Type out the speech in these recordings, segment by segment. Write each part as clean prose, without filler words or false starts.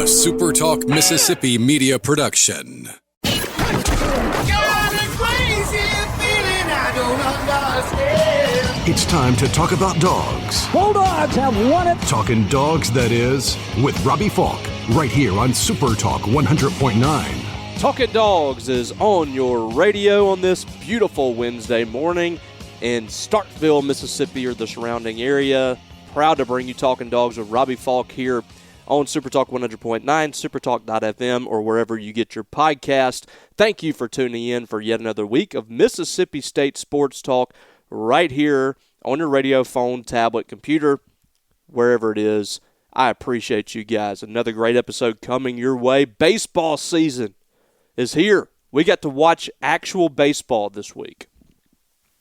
SuperTalk Mississippi media production. It's time to talk about dogs. Bulldogs have won it. Talkin Dawgs, that is, with Robbie Faulk, right here on SuperTalk 100.9. Talkin Dawgs is on your radio on this beautiful Wednesday morning in Starkville, Mississippi, or the surrounding area. Proud to bring you Talkin Dawgs with Robbie Faulk here on SuperTalk 100.9, supertalk.fm, or wherever you get your podcast. Thank you for tuning in for yet another week of Mississippi State Sports Talk right here on your radio, phone, tablet, computer, wherever it is. I appreciate you guys. Another great episode coming your way. Baseball season is here. We got to watch actual baseball this week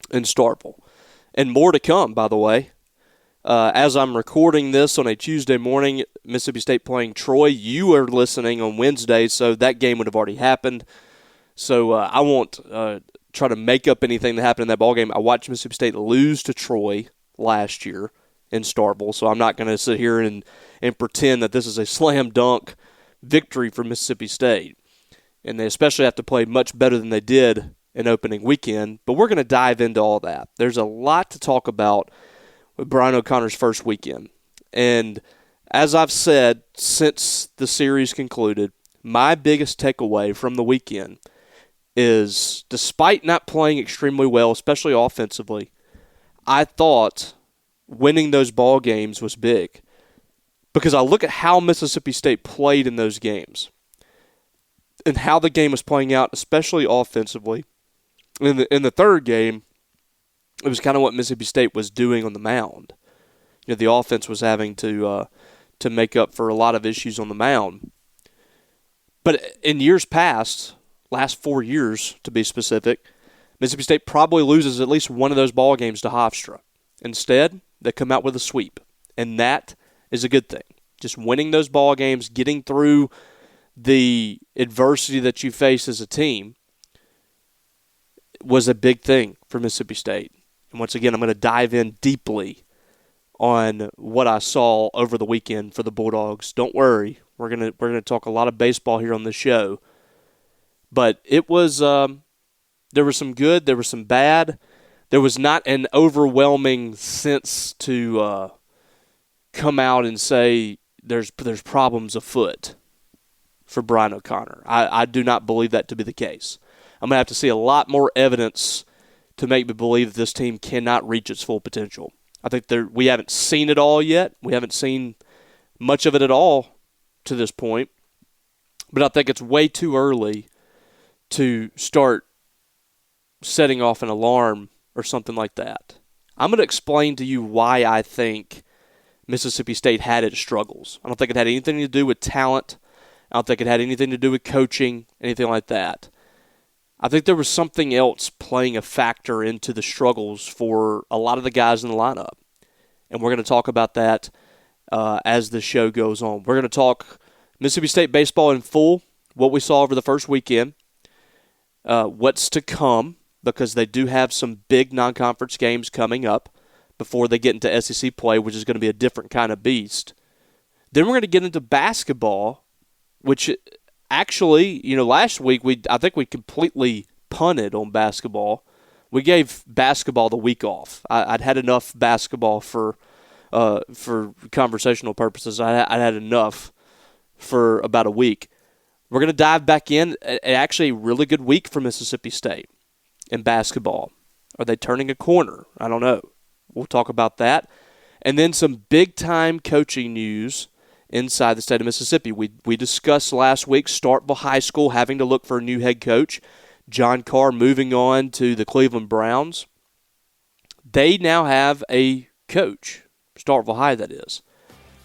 in Starkville. And more to come, by the way. As I'm recording this on a Tuesday morning, Mississippi State playing Troy. You are listening on Wednesday, so that game would have already happened. So I won't try to make up anything that happened in that ballgame. I watched Mississippi State lose to Troy last year in Starkville, so I'm not going to sit here and pretend that this is a slam dunk victory for Mississippi State. And they especially have to play much better than they did in opening weekend. But we're going to dive into all that. There's a lot to talk about with Brian O'Connor's first weekend. And as I've said since the series concluded, my biggest takeaway from the weekend is, despite not playing extremely well, especially offensively, I thought winning those ball games was big. Because I look at how Mississippi State played in those games and how the game was playing out, especially offensively. In the third game, it was kind of what Mississippi State was doing on the mound. You know, the offense was having to make up for a lot of issues on the mound. But in years past, last 4 years to be specific, Mississippi State probably loses at least one of those ball games to Hofstra. Instead, they come out with a sweep, and that is a good thing. Just winning those ball games, getting through the adversity that you face as a team was a big thing for Mississippi State. And once again, I'm going to dive in deeply on what I saw over the weekend for the Bulldogs. Don't worry, we're going to talk a lot of baseball here on the show. But it was there was some good, there was some bad. There was not an overwhelming sense to come out and say there's problems afoot for Brian O'Connor. I do not believe that to be the case. I'm going to have to see a lot more evidence to make me believe that this team cannot reach its full potential. I think we haven't seen it all yet. We haven't seen much of it at all to this point. But I think it's way too early to start setting off an alarm or something like that. I'm going to explain to you why I think Mississippi State had its struggles. I don't think it had anything to do with talent. I don't think it had anything to do with coaching, anything like that. I think there was something else playing a factor into the struggles for a lot of the guys in the lineup. And we're going to talk about that as the show goes on. We're going to talk Mississippi State baseball in full, what we saw over the first weekend, what's to come, because they do have some big non-conference games coming up before they get into SEC play, which is going to be a different kind of beast. Then we're going to get into basketball, which actually, last week I think we completely punted on basketball. We gave basketball the week off. I'd had enough basketball for conversational purposes. I had enough for about a week. We're going to dive back in. Actually, a really good week for Mississippi State in basketball. Are they turning a corner? I don't know. We'll talk about that. And then some big-time coaching news inside the state of Mississippi. We discussed last week Starkville High School having to look for a new head coach. John Carr moving on to the Cleveland Browns. They now have a coach, Starkville High that is.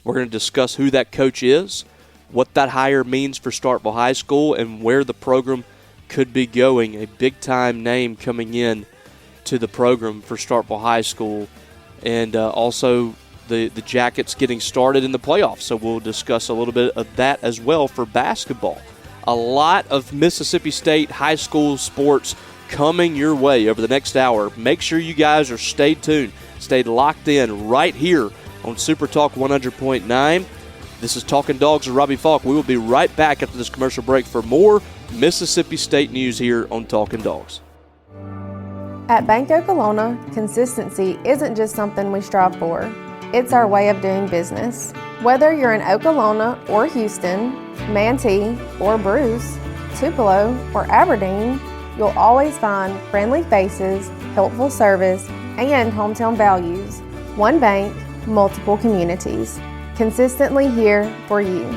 We're going to discuss who that coach is, what that hire means for Starkville High School, and where the program could be going. A big-time name coming in to the program for Starkville High School, and also the Jackets getting started in the playoffs. So we'll discuss a little bit of that as well for basketball. A lot of Mississippi State high school sports coming your way over the next hour. Make sure you guys are stay tuned, stay locked in right here on SuperTalk 100.9. This is Talkin Dawgs with Robbie Faulk. We will be right back after this commercial break for more Mississippi State news here on Talkin Dawgs. At Bank Okolona, consistency isn't just something we strive for. It's our way of doing business. Whether you're in Okolona or Houston, Manatee or Bruce, Tupelo or Aberdeen, you'll always find friendly faces, helpful service, and hometown values. One bank, multiple communities. Consistently here for you.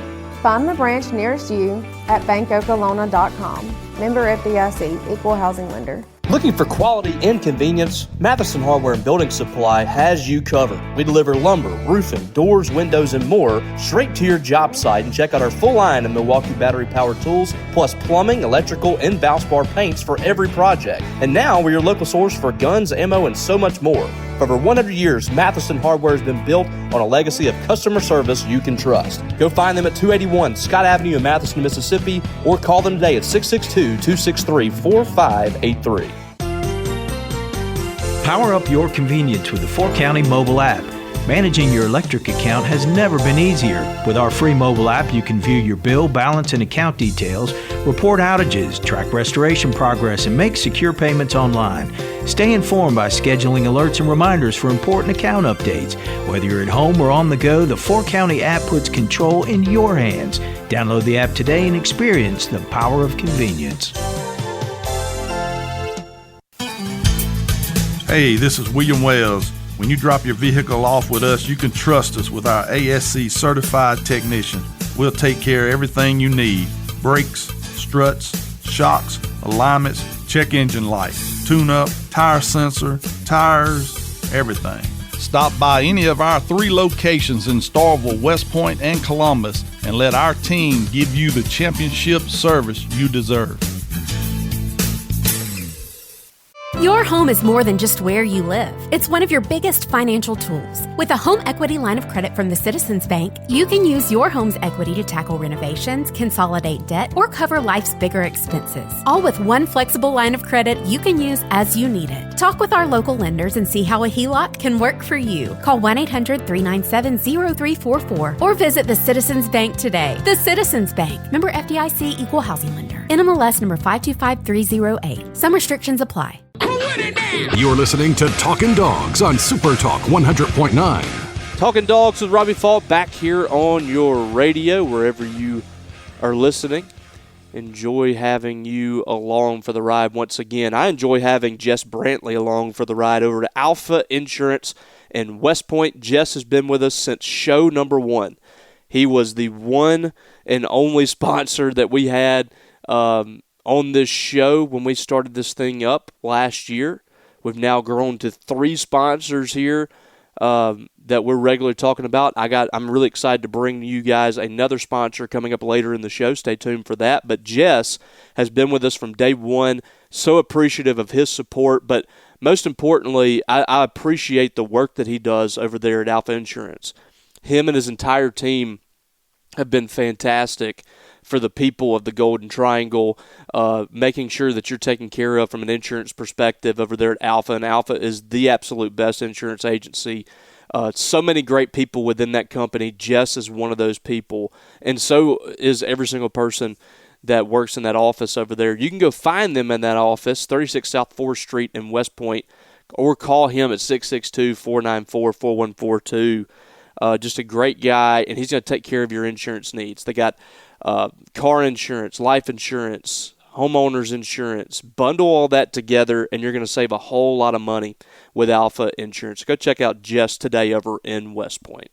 Find the branch nearest you at bankokolona.com. Member FDIC, Equal Housing Lender. Looking for quality and convenience? Matheson Hardware and Building Supply has you covered. We deliver lumber, roofing, doors, windows, and more straight to your job site. And check out our full line of Milwaukee battery-powered tools, plus plumbing, electrical, and Valspar paints for every project. And now we're your local source for guns, ammo, and so much more. For over 100 years, Matheson Hardware has been built on a legacy of customer service you can trust. Go find them at 281 Scott Avenue in Matheson, Mississippi, or call them today at 662-263-4583. Power up your convenience with the 4County mobile app. Managing your electric account has never been easier. With our free mobile app, you can view your bill, balance, and account details, report outages, track restoration progress, and make secure payments online. Stay informed by scheduling alerts and reminders for important account updates. Whether you're at home or on the go, the 4County app puts control in your hands. Download the app today and experience the power of convenience. Hey, this is William Wells. When you drop your vehicle off with us, you can trust us with our ASC certified technician. We'll take care of everything you need. Brakes, struts, shocks, alignments, check engine light, tune-up, tire sensor, tires, everything. Stop by any of our 3 locations in Starkville, West Point, and Columbus, and let our team give you the championship service you deserve. Your home is more than just where you live. It's one of your biggest financial tools. With a home equity line of credit from the Citizens Bank, you can use your home's equity to tackle renovations, consolidate debt, or cover life's bigger expenses. All with one flexible line of credit you can use as you need it. Talk with our local lenders and see how a HELOC can work for you. Call 1-800-397-0344 or visit the Citizens Bank today. The Citizens Bank. Member FDIC, Equal Housing Lender. NMLS number 525308. Some restrictions apply. You're listening to Talkin Dawgs on SuperTalk 100.9. Talkin Dawgs with Robbie Faulk back here on your radio, wherever you are listening. Enjoy having you along for the ride once again. I enjoy having Jess Brantley along for the ride over to Alpha Insurance in West Point. Jess has been with us since show number 1. He was the one and only sponsor that we had on this show when we started this thing up last year. We've now grown to 3 sponsors here that we're regularly talking about. I'm really excited to bring you guys another sponsor coming up later in the show. Stay tuned for that. But Jess has been with us from day one. So appreciative of his support. But most importantly, I appreciate the work that he does over there at Alpha Insurance. Him and his entire team have been fantastic for the people of the Golden Triangle, making sure that you're taken care of from an insurance perspective over there at Alpha. And Alpha is the absolute best insurance agency. So many great people within that company. Jess is one of those people. And so is every single person that works in that office over there. You can go find them in that office, 36 South 4th Street in West Point, or call him at 662-494-4142. Just a great guy, and he's going to take care of your insurance needs. They got car insurance, life insurance, homeowners insurance. Bundle all that together, and you're going to save a whole lot of money with Alpha Insurance. Go check out Jess today over in West Point.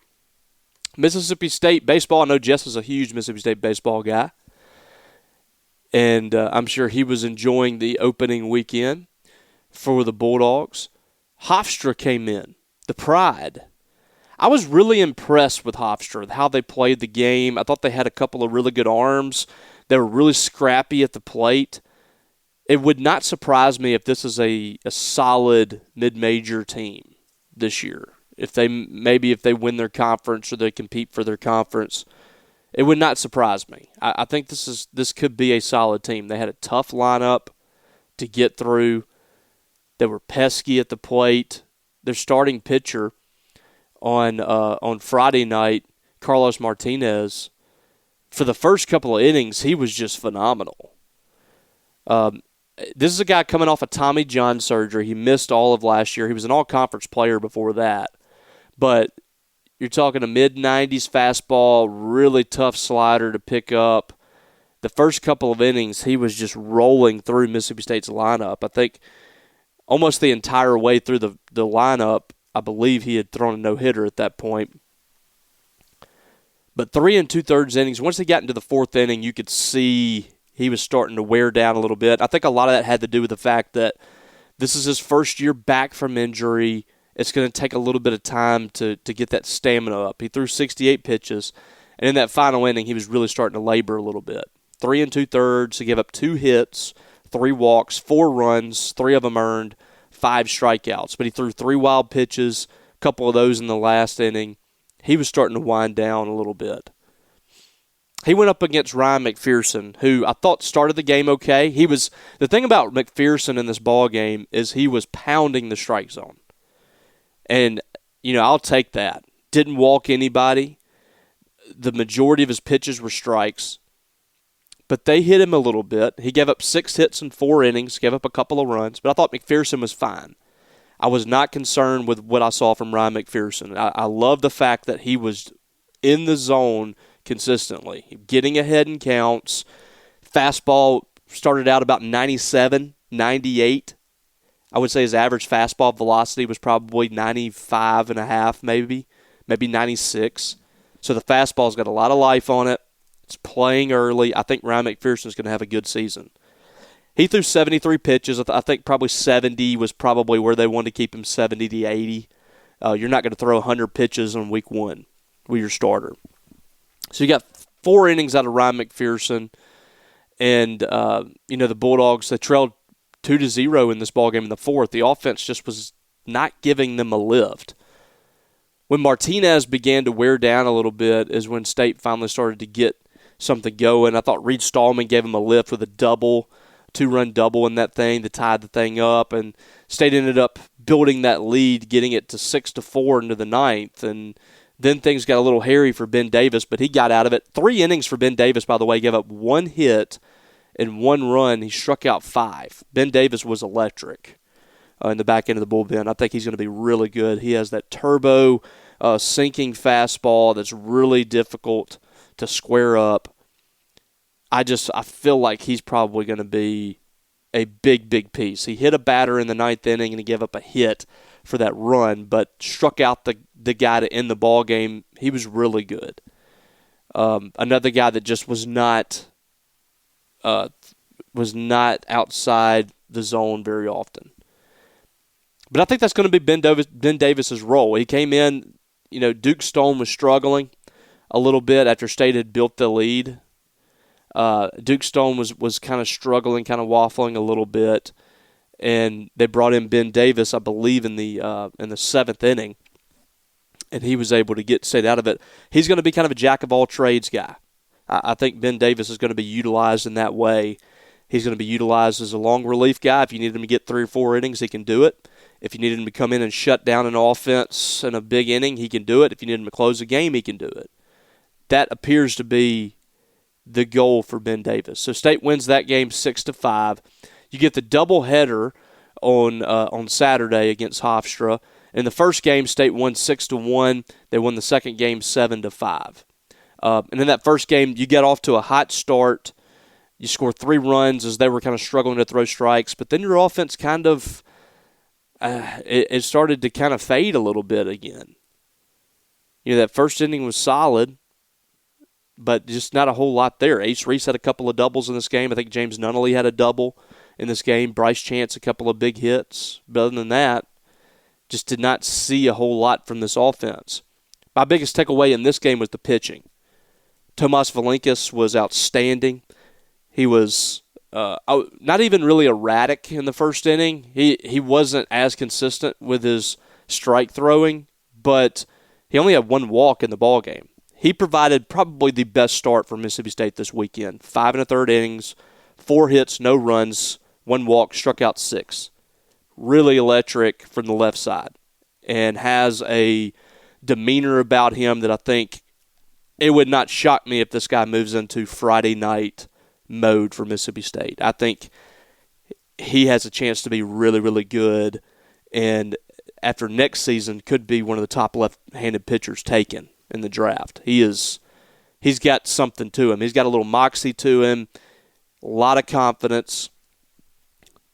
Mississippi State baseball. I know Jess is a huge Mississippi State baseball guy, and I'm sure he was enjoying the opening weekend for the Bulldogs. Hofstra came in, the Pride. I was really impressed with Hofstra, how they played the game. I thought they had a couple of really good arms. They were really scrappy at the plate. It would not surprise me if this is a solid mid-major team this year. If they win their conference or they compete for their conference, it would not surprise me. I think this could be a solid team. They had a tough lineup to get through. They were pesky at the plate. Their starting pitcher on Friday night Carlos Martinez, for the first couple of innings, he was just phenomenal. This is a guy coming off a Tommy John surgery. He missed all of last year. He was an all-conference player before that. But you're talking a mid-90s fastball, really tough slider to pick up. The first couple of innings, he was just rolling through Mississippi State's lineup. I think almost the entire way through the lineup, I believe he had thrown a no-hitter at that point. But 3 2/3 innings, once he got into the fourth inning, you could see he was starting to wear down a little bit. I think a lot of that had to do with the fact that this is his first year back from injury. It's going to take a little bit of time to get that stamina up. He threw 68 pitches, and in that final inning, he was really starting to labor a little bit. 3 2/3, he gave up 2 hits, 3 walks, 4 runs, 3 of them earned, 5 strikeouts. But he threw 3 wild pitches, a couple of those in the last inning. He was starting to wind down a little bit. He went up against Ryan McPherson, who I thought started the game okay. The thing about McPherson in this ball game is he was pounding the strike zone. And, I'll take that. Didn't walk anybody. The majority of his pitches were strikes. But they hit him a little bit. He gave up 6 hits in 4 innings, gave up a couple of runs. But I thought McPherson was fine. I was not concerned with what I saw from Ryan McPherson. I love the fact that he was in the zone consistently, getting ahead in counts. Fastball started out about 97, 98. I would say his average fastball velocity was probably 95.5, maybe 96. So the fastball's got a lot of life on it. It's playing early. I think Ryan McPherson's going to have a good season. He threw 73 pitches. I think probably 70 was probably where they wanted to keep him, 70 to 80. You're not going to throw 100 pitches on week 1 with your starter. So you got 4 innings out of Ryan McPherson. And, the Bulldogs, they trailed 2-0 in this ballgame in the 4th. The offense just was not giving them a lift. When Martinez began to wear down a little bit is when State finally started to get something going. I thought Reed Stallman gave him a lift with a 2-run double in that thing to tie the thing up, and State ended up building that lead, getting it to 6-4 into the 9th, and then things got a little hairy for Ben Davis, but he got out of it. 3 innings for Ben Davis, by the way, gave up 1 hit and 1 run. He struck out 5. Ben Davis was electric in the back end of the bullpen. I think he's going to be really good. He has that turbo sinking fastball that's really difficult to square up. I feel like he's probably going to be a big piece. He hit a batter in the 9th inning and he gave up a hit for that run, but struck out the guy to end the ball game. He was really good. Another guy that just was not outside the zone very often. But I think that's going to be Ben Davis's role. He came in, Duke Stone was struggling a little bit after State had built the lead. Duke Stone was kind of struggling, kind of waffling a little bit, and they brought in Ben Davis, I believe, in the 7th inning, and he was able to get State out of it. He's going to be kind of a jack-of-all-trades guy. I think Ben Davis is going to be utilized in that way. He's going to be utilized as a long relief guy. If you need him to get 3 or 4 innings, he can do it. If you need him to come in and shut down an offense in a big inning, he can do it. If you need him to close a game, he can do it. That appears to be the goal for Ben Davis. So State wins that game 6-5. You get the doubleheader on Saturday against Hofstra. In the first game, State won 6-1. They won the second game 7-5. And in that first game, you get off to a hot start. You score 3 runs as they were kind of struggling to throw strikes. But then your offense kind of it started to kind of fade a little bit again. That first inning was solid, but just not a whole lot there. Ace Reese had a couple of doubles in this game. I think James Nunnally had a double in this game. Bryce Chance a couple of big hits. But other than that, just did not see a whole lot from this offense. My biggest takeaway in this game was the pitching. Tomas Valinkas was outstanding. He was not even really erratic in the first inning. He wasn't as consistent with his strike throwing, but he only had 1 walk in the ballgame. He provided probably the best start for Mississippi State this weekend. 5 1/3 innings, 4 hits, no runs, 1 walk, struck out 6. Really electric from the left side, and has a demeanor about him that I think it would not shock me if this guy moves into Friday night mode for Mississippi State. I think he has a chance to be really, really good, and after next season could be one of the top left-handed pitchers taken in the draft. He's got something to him. He's got a little moxie to him, a lot of confidence,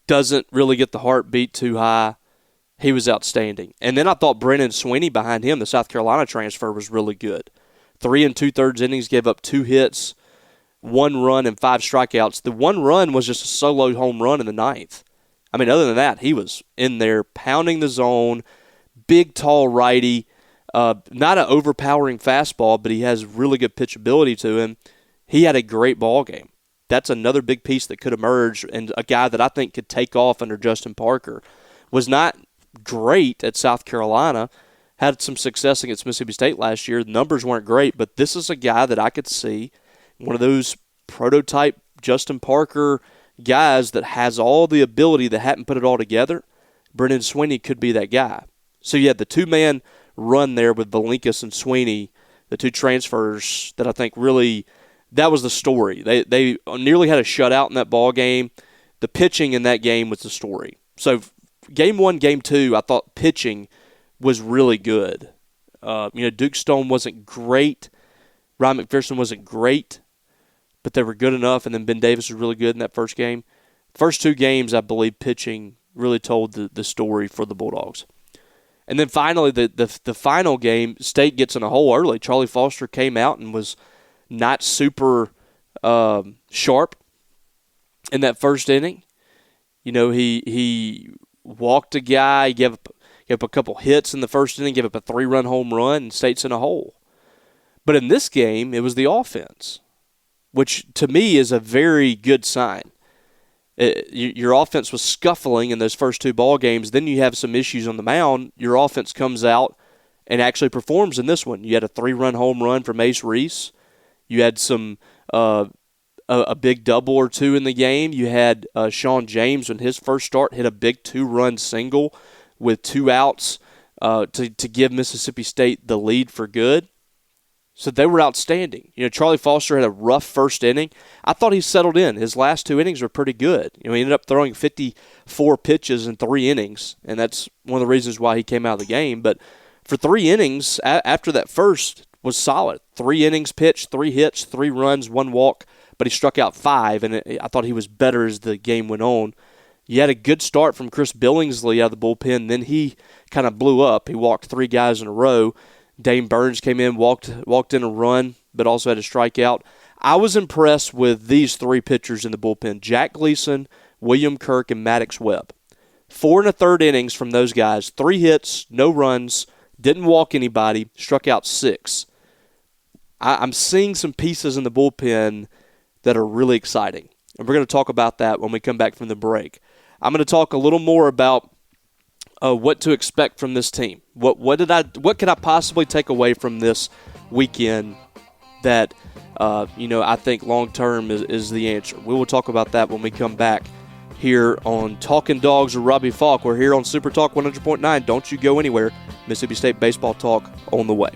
doesn't really get the heartbeat too high. He was outstanding. And then I thought Brennan Sweeney behind him, the South Carolina transfer, was really good. 3 2/3 innings, gave up 2 hits, 1 run, and 5 strikeouts. The 1 run was just a solo home run in the 9th. I mean, other than that, he was in there pounding the zone, big, tall righty, not an overpowering fastball, but he has really good pitchability to him. He had a great ball game. That's another big piece that could emerge, and a guy that I think could take off under Justin Parker. Was not great at South Carolina, had some success against Mississippi State last year. The numbers weren't great, but this is a guy that I could see, one of those prototype Justin Parker guys that has all the ability that hadn't put it all together. Brennan Sweeney could be that guy. So you had the 2-man run there with Valinkas and Sweeney, the 2 transfers that I think really, that was the story. They nearly had a shutout in that ball game. The pitching in that game was the story. So Game 1, Game 2, I thought pitching was really good. Duke Stone wasn't great. Ryan McPherson wasn't great, but they were good enough, and then Ben Davis was really good in that first game. First 2 games, I believe pitching really told the story for the Bulldogs. And then finally, the final game, State gets in a hole early. Charlie Foster came out and was not super sharp in that first inning. He walked a guy, he gave up a couple hits in the first inning, gave up a 3-run home run, and State's in a hole. But in this game, it was the offense, which to me is a very good sign. Your offense was scuffling in those first 2 ball games. Then you have some issues on the mound. Your offense comes out and actually performs in this one. You had a 3-run home run from Ace Reese. You had some a big double or 2 in the game. You had Sean James, in his first start, hit a big 2-run single with 2 outs to give Mississippi State the lead for good. So they were outstanding. Charlie Foster had a rough first inning. I thought he settled in. His last 2 innings were pretty good. He ended up throwing 54 pitches in 3 innings, and that's one of the reasons why he came out of the game. But for 3 innings, after that first, was solid. 3 innings pitched, 3 hits, 3 runs, 1 walk, but he struck out 5, and I thought he was better as the game went on. You had a good start from Chris Billingsley out of the bullpen. Then he kind of blew up. He walked 3 guys in a row. Dane Burns came in, walked in a run, but also had a strikeout. I was impressed with these 3 pitchers in the bullpen: Jack Gleason, William Kirk, and Maddox Webb. 4 1/3 innings from those guys. 3 hits, no runs, didn't walk anybody, struck out 6. I'm seeing some pieces in the bullpen that are really exciting, and we're going to talk about that when we come back from the break. I'm going to talk a little more about what to expect from this team. What could I possibly take away from this weekend that I think long term is the answer. We will talk about that when we come back here on Talkin Dawgs with Robbie Faulk. We're here on SuperTalk 100.9. Don't you go anywhere. Mississippi State baseball talk on the way.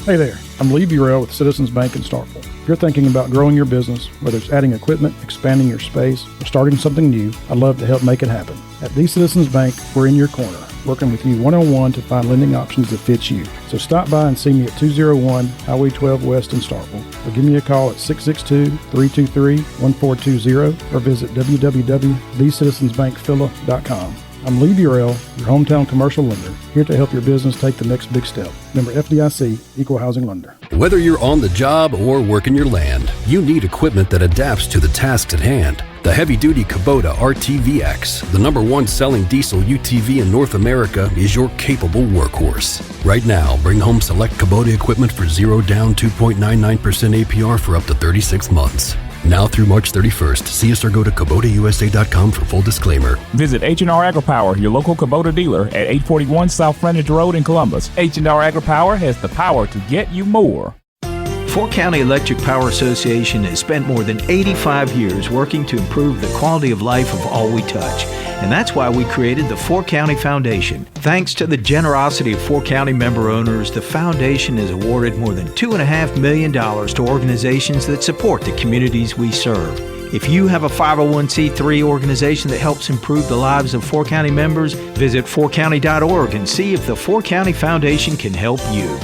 Hey there, I'm Lee Burrell with Citizens Bank in Starkville. If you're thinking about growing your business, whether it's adding equipment, expanding your space, or starting something new, I'd love to help make it happen. At the Citizens Bank, we're in your corner, working with you one-on-one to find lending options that fit you. So stop by and see me at 201 Highway 12 West in Starkville, or give me a call at 662-323-1420, or visit www.thecitizensbankphila.com. I'm Lee Burrell, your hometown commercial lender, here to help your business take the next big step. Member FDIC, Equal Housing Lender. Whether you're on the job or working your land, you need equipment that adapts to the tasks at hand. The heavy-duty Kubota RTVX, the #1 selling diesel UTV in North America, is your capable workhorse. Right now, bring home select Kubota equipment for 0 down 2.99% APR for up to 36 months. Now through March 31st. See us or go to KubotaUSA.com for full disclaimer. Visit H&R AgriPower, your local Kubota dealer at 841 South Frontage Road in Columbus. H&R AgriPower has the power to get you more. Fort County Electric Power Association has spent more than 85 years working to improve the quality of life of all we touch. And that's why we created the Fort County Foundation. Thanks to the generosity of Fort County member owners, the foundation has awarded more than $2.5 million to organizations that support the communities we serve. If you have a 501c3 organization that helps improve the lives of Fort County members, visit fortcounty.org and see if the Fort County Foundation can help you.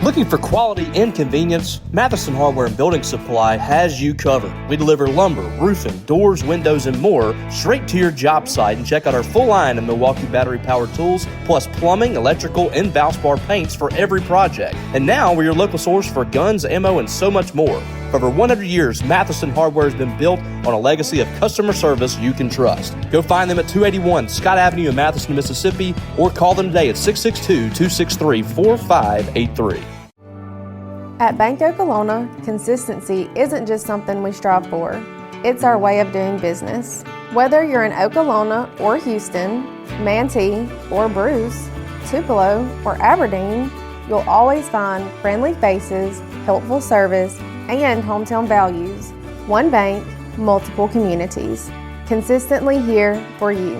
Looking for quality and convenience? Matheson Hardware and Building Supply has you covered. We deliver lumber, roofing, doors, windows, and more straight to your job site. And check out our full line of Milwaukee battery-powered tools, plus plumbing, electrical, and Valspar paints for every project. And now we're your local source for guns, ammo, and so much more. For over 100 years, Matheson Hardware has been built on a legacy of customer service you can trust. Go find them at 281 Scott Avenue in Matheson, Mississippi, or call them today at 662-263-4583. At Bank Okolona, consistency isn't just something we strive for. It's our way of doing business. Whether you're in Okolona or Houston, Manatee or Bruce, Tupelo or Aberdeen, you'll always find friendly faces, helpful service, and hometown values. One bank, multiple communities. Consistently here for you.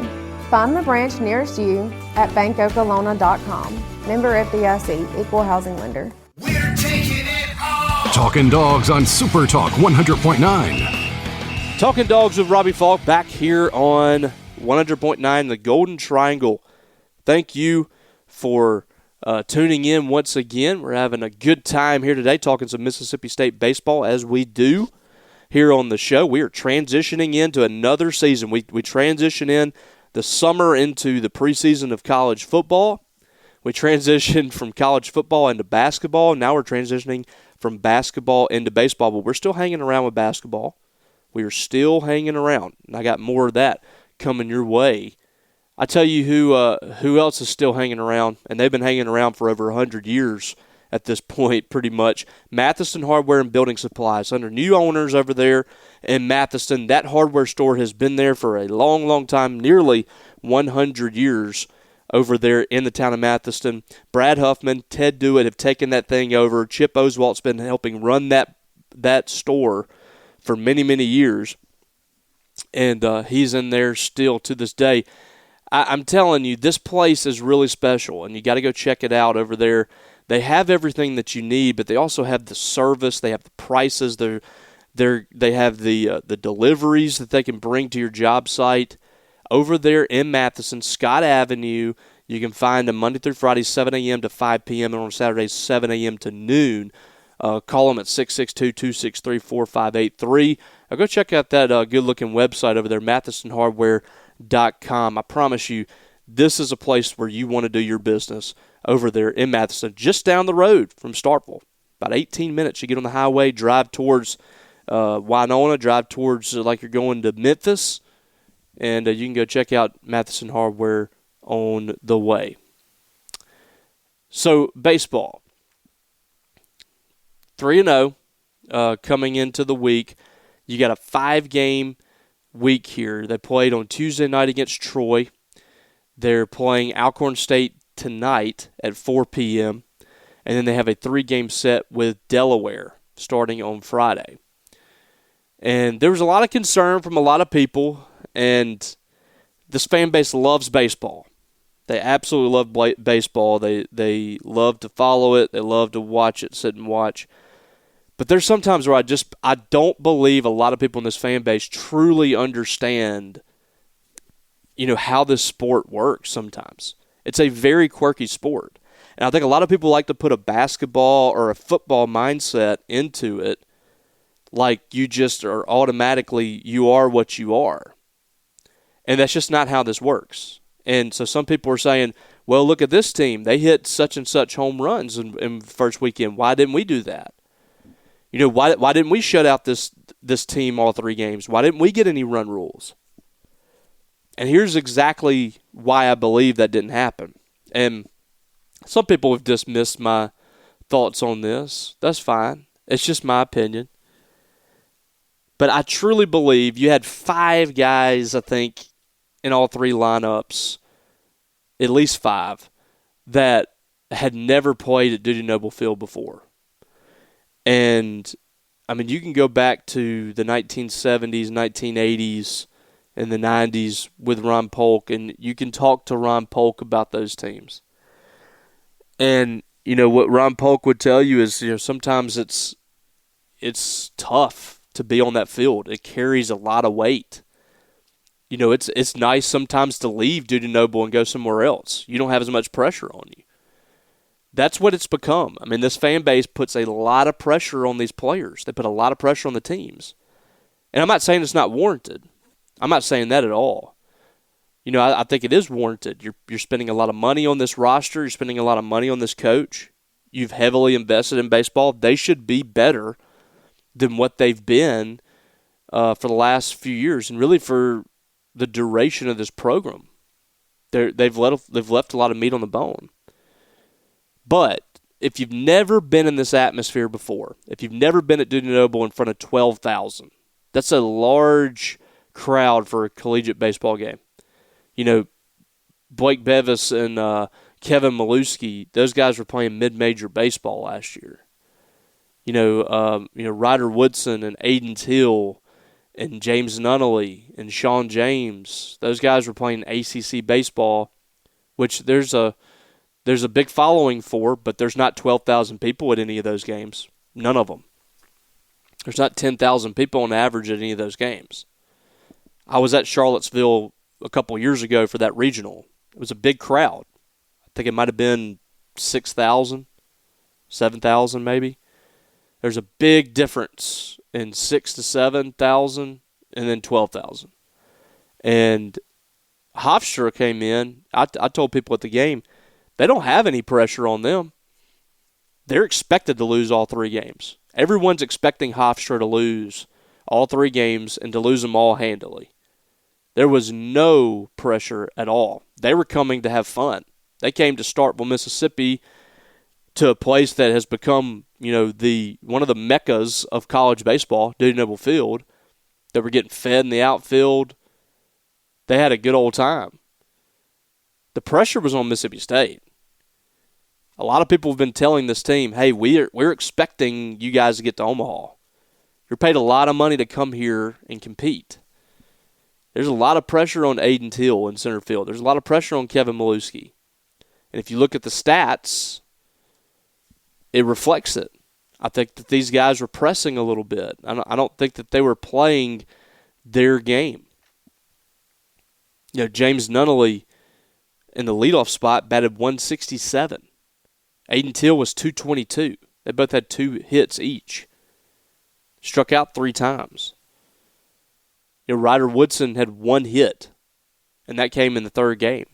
Find the branch nearest you at bankokolona.com. Member FDIC, Equal Housing Lender. We're taking it all. Talkin Dawgs on SuperTalk 100.9. Talkin Dawgs with Robbie Faulk back here on 100.9, the Golden Triangle. Thank you for tuning in once again. We're having a good time here today talking some Mississippi State baseball as we do here on the show. We are transitioning into another season. We transition in the summer into the preseason of college football. We transitioned from college football into basketball. Now we're transitioning from basketball into baseball, but we're still hanging around with basketball. We are still hanging around, and I got more of that coming your way. I tell you who else is still hanging around, and they've been hanging around for over 100 years at this point, pretty much. Matheson Hardware and Building Supplies, under new owners over there in Matheson. That hardware store has been there for a long, long time, nearly 100 years over there in the town of Matheson. Brad Huffman, Ted Dewitt have taken that thing over. Chip Oswalt's been helping run that store for many, many years, and he's in there still to this day. I'm telling you, this place is really special, and you got to go check it out over there. They have everything that you need, but they also have the service. They have the prices. They have the deliveries that they can bring to your job site. Over there in Matheson, Scott Avenue, you can find them Monday through Friday, 7 a.m. to 5 p.m., and on Saturdays, 7 a.m. to noon. Call them at 662-263-4583. Go check out that good-looking website over there, MathesonHardware.com. I promise you, this is a place where you want to do your business over there in Matheson, just down the road from Starkville. About 18 minutes. You get on the highway, drive towards Winona, drive towards like you're going to Memphis, and you can go check out Matheson Hardware on the way. So, baseball. 3-0 coming into the week. You got a 5-game week here. They played on Tuesday night against Troy. They're playing Alcorn State tonight at 4 p.m. And then they have a 3-game set with Delaware starting on Friday. And there was a lot of concern from a lot of people, and this fan base loves baseball. They absolutely love baseball. They love to follow it. They love to watch it, sit and watch. But there's sometimes where I don't believe a lot of people in this fan base truly understand, how this sport works sometimes. It's a very quirky sport. And I think a lot of people like to put a basketball or a football mindset into it, like you just are automatically, you are what you are. And that's just not how this works. And so some people are saying, well, look at this team. They hit such and such home runs in first weekend. Why didn't we do that? Why didn't we shut out this team all 3 games? Why didn't we get any run rules? And here's exactly why I believe that didn't happen. And some people have dismissed my thoughts on this. That's fine. It's just my opinion. But I truly believe you had 5 guys, I think, in all 3 lineups, at least 5, that had never played at Dudy Noble Field before. And, I mean, you can go back to the 1970s, 1980s, and the 90s with Ron Polk, and you can talk to Ron Polk about those teams. And, you know, what Ron Polk would tell you is, you know, sometimes it's tough to be on that field. It carries a lot of weight. You know, it's nice sometimes to leave Dudy Noble and go somewhere else. You don't have as much pressure on you. That's what it's become. I mean, this fan base puts a lot of pressure on these players. They put a lot of pressure on the teams. And I'm not saying it's not warranted. I'm not saying that at all. You know, I think it is warranted. You're spending a lot of money on this roster. You're spending a lot of money on this coach. You've heavily invested in baseball. They should be better than what they've been for the last few years, and really for the duration of this program. They've left a lot of meat on the bone. But if you've never been in this atmosphere before, if you've never been at Dudy Noble in front of 12,000, that's a large crowd for a collegiate baseball game. You know, Blake Bevis and Kevin Milewski, those guys were playing mid-major baseball last year. You know, Ryder Woodson and Aiden Till and James Nunnally and Sean James, those guys were playing ACC baseball, which there's a big following for, but there's not 12,000 people at any of those games. None of them. There's not 10,000 people on average at any of those games. I was at Charlottesville a couple years ago for that regional. It was a big crowd. I think it might have been 6,000, 7,000 maybe. There's a big difference in 6,000 to 7,000 and then 12,000. And Hofstra came in. I told people at the game, they don't have any pressure on them. They're expected to lose all 3 games. Everyone's expecting Hofstra to lose all 3 games and to lose them all handily. There was no pressure at all. They were coming to have fun. They came to Starkville, Mississippi, to a place that has become, you know, one of the meccas of college baseball, Dudy Noble Field. They were getting fed in the outfield. They had a good old time. The pressure was on Mississippi State. A lot of people have been telling this team, hey, we're expecting you guys to get to Omaha. You're paid a lot of money to come here and compete. There's a lot of pressure on Aiden Till in center field. There's a lot of pressure on Kevin Milewski. And if you look at the stats, it reflects it. I think that these guys were pressing a little bit. I don't think that they were playing their game. You know, James Nunnally in the leadoff spot batted 167. Aiden Till was 222. They both had 2 hits each. Struck out 3 times. You know, Ryder Woodson had 1 hit, and that came in the 3rd game.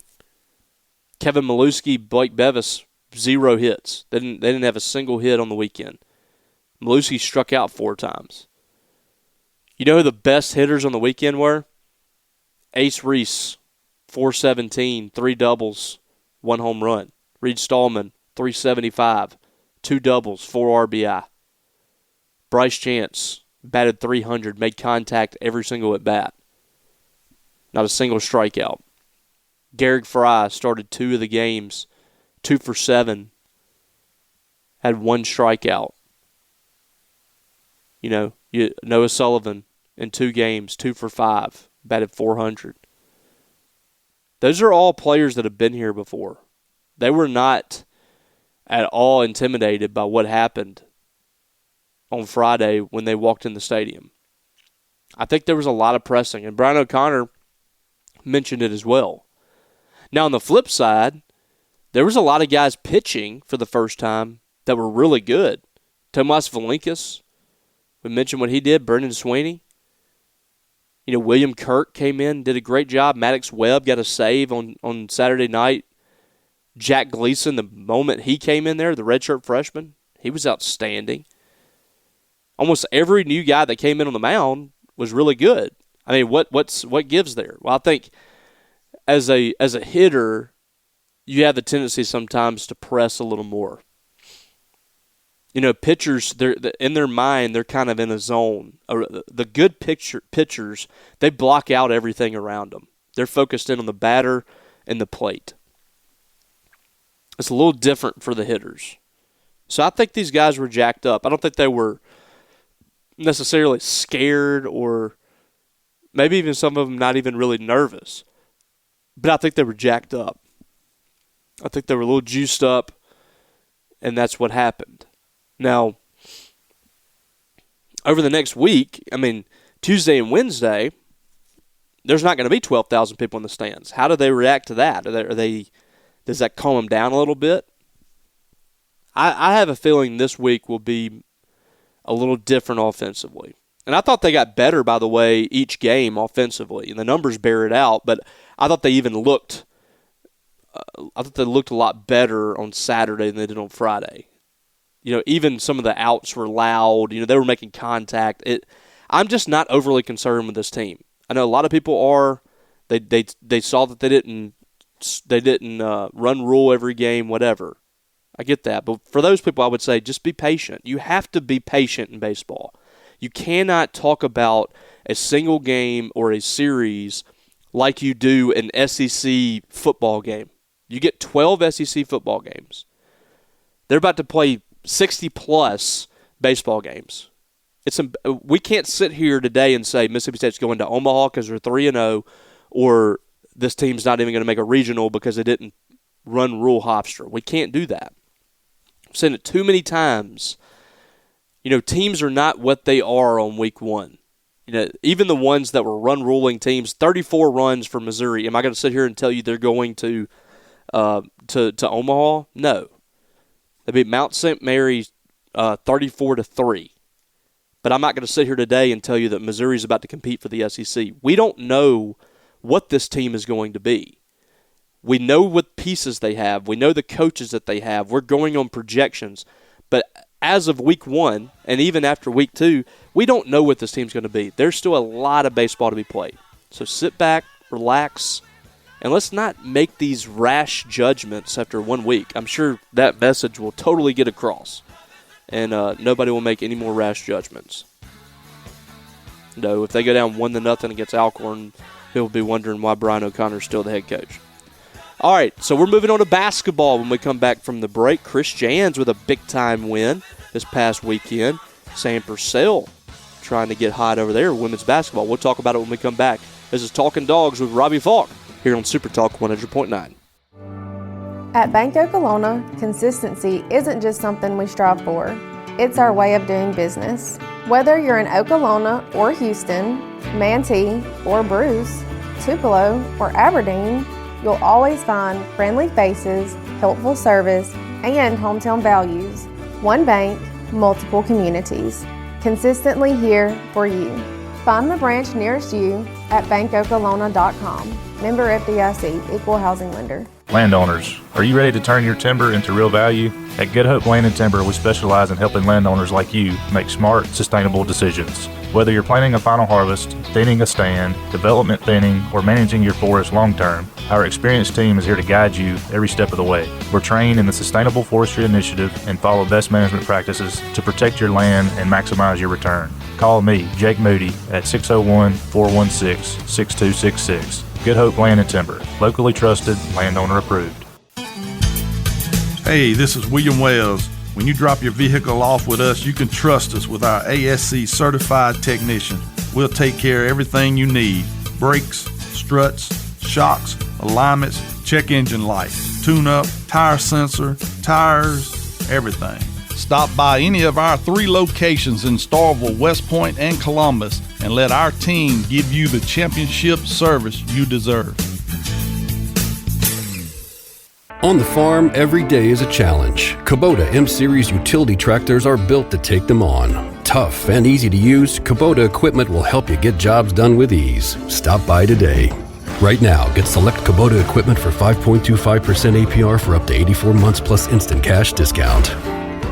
Kevin Milewski, Blake Bevis, 0 hits. They didn't have a single hit on the weekend. Milewski struck out 4 times. You know who the best hitters on the weekend were? Ace Reese, 417, 3 doubles, 1 home run. Reed Stallman, 375, 2 doubles, 4 RBI. Bryce Chance batted 300, made contact every single at bat. Not a single strikeout. Garrick Fry started 2 of the games, 2 for 7, had 1 strikeout. You know, Noah Sullivan in 2 games, 2 for 5, batted 400. Those are all players that have been here before. They were not at all intimidated by what happened on Friday when they walked in the stadium. I think there was a lot of pressing, and Brian O'Connor mentioned it as well. Now, on the flip side, there was a lot of guys pitching for the first time that were really good. Tomas Valinkas, we mentioned what he did. Brendan Sweeney. You know, William Kirk came in, did a great job. Maddox Webb got a save on Saturday night. Jack Gleason, the moment he came in there, the redshirt freshman, he was outstanding. Almost every new guy that came in on the mound was really good. I mean, what gives there? Well, I think as a hitter, you have the tendency sometimes to press a little more. You know, pitchers, they're in their mind, they're kind of in a zone. The good pitchers, they block out everything around them. They're focused in on the batter and the plate. It's a little different for the hitters. So I think these guys were jacked up. I don't think they were necessarily scared, or maybe even some of them not even really nervous. But I think they were jacked up. I think they were a little juiced up, and that's what happened. Now, over the next week, Tuesday and Wednesday, there's not going to be 12,000 people in the stands. How do they react to that? Does that calm them down a little bit? I have a feeling this week will be a little different offensively. And I thought they got better, by the way, each game offensively. And the numbers bear it out, but I thought they even looked a lot better on Saturday than they did on Friday. Even some of the outs were loud. They were making contact. I'm just not overly concerned with this team. I know a lot of people are. They saw that they didn't run rule every game, whatever. I get that. But for those people, I would say just be patient. You have to be patient in baseball. You cannot talk about a single game or a series like you do an SEC football game. You get 12 SEC football games. They're about to play 60-plus baseball games. We can't sit here today and say Mississippi State's going to Omaha because they're 3-0, or this team's not even going to make a regional because they didn't run Rule Hofstra. We can't do that. I've said it too many times. Teams are not what they are on week one. Even the ones that were run-ruling teams, 34 runs for Missouri. Am I going to sit here and tell you they're going to Omaha? No. They beat Mount St. Mary 34-3. But I'm not going to sit here today and tell you that Missouri's about to compete for the SEC. We don't know what this team is going to be. We know what pieces they have. We know the coaches that they have. We're going on projections. But as of week one, and even after week two, we don't know what this team's going to be. There's still a lot of baseball to be played. So sit back, relax, and let's not make these rash judgments after 1 week. I'm sure that message will totally get across, and nobody will make any more rash judgments. No, if they go down 1-0 against Alcorn, people will be wondering why Brian O'Connor's still the head coach. All right, so we're moving on to basketball when we come back from the break. Chris Jans with a big-time win this past weekend. Sam Purcell trying to get hot over there, women's basketball. We'll talk about it when we come back. This is Talkin Dawgs with Robbie Faulk here on SuperTalk 100.9. At Bank Okolona, consistency isn't just something we strive for. It's our way of doing business. Whether you're in Okolona or Houston, Manatee or Bruce, Tupelo or Aberdeen, you'll always find friendly faces, helpful service, and hometown values. One bank, multiple communities. Consistently here for you. Find the branch nearest you at bankokolona.com. Member FDIC, Equal Housing Lender. Landowners, are you ready to turn your timber into real value? At Good Hope Land and Timber, we specialize in helping landowners like you make smart, sustainable decisions. Whether you're planting a final harvest, thinning a stand, development thinning, or managing your forest long-term, our experienced team is here to guide you every step of the way. We're trained in the Sustainable Forestry Initiative and follow best management practices to protect your land and maximize your return. Call me, Jake Moody, at 601-416-6266. Good Hope Land and Timber, locally trusted, landowner approved. Hey, this is William Wells. When you drop your vehicle off with us, you can trust us with our ASC certified technician. We'll take care of everything you need. Brakes, struts, shocks, alignments, check engine light, tune-up, tire sensor, tires, everything. Stop by any of our 3 locations in Starkville, West Point, and Columbus, and let our team give you the championship service you deserve. On the farm, every day is a challenge. Kubota M-Series utility tractors are built to take them on. Tough and easy to use, Kubota equipment will help you get jobs done with ease. Stop by today. Right now, get select Kubota equipment for 5.25% APR for up to 84 months plus instant cash discount.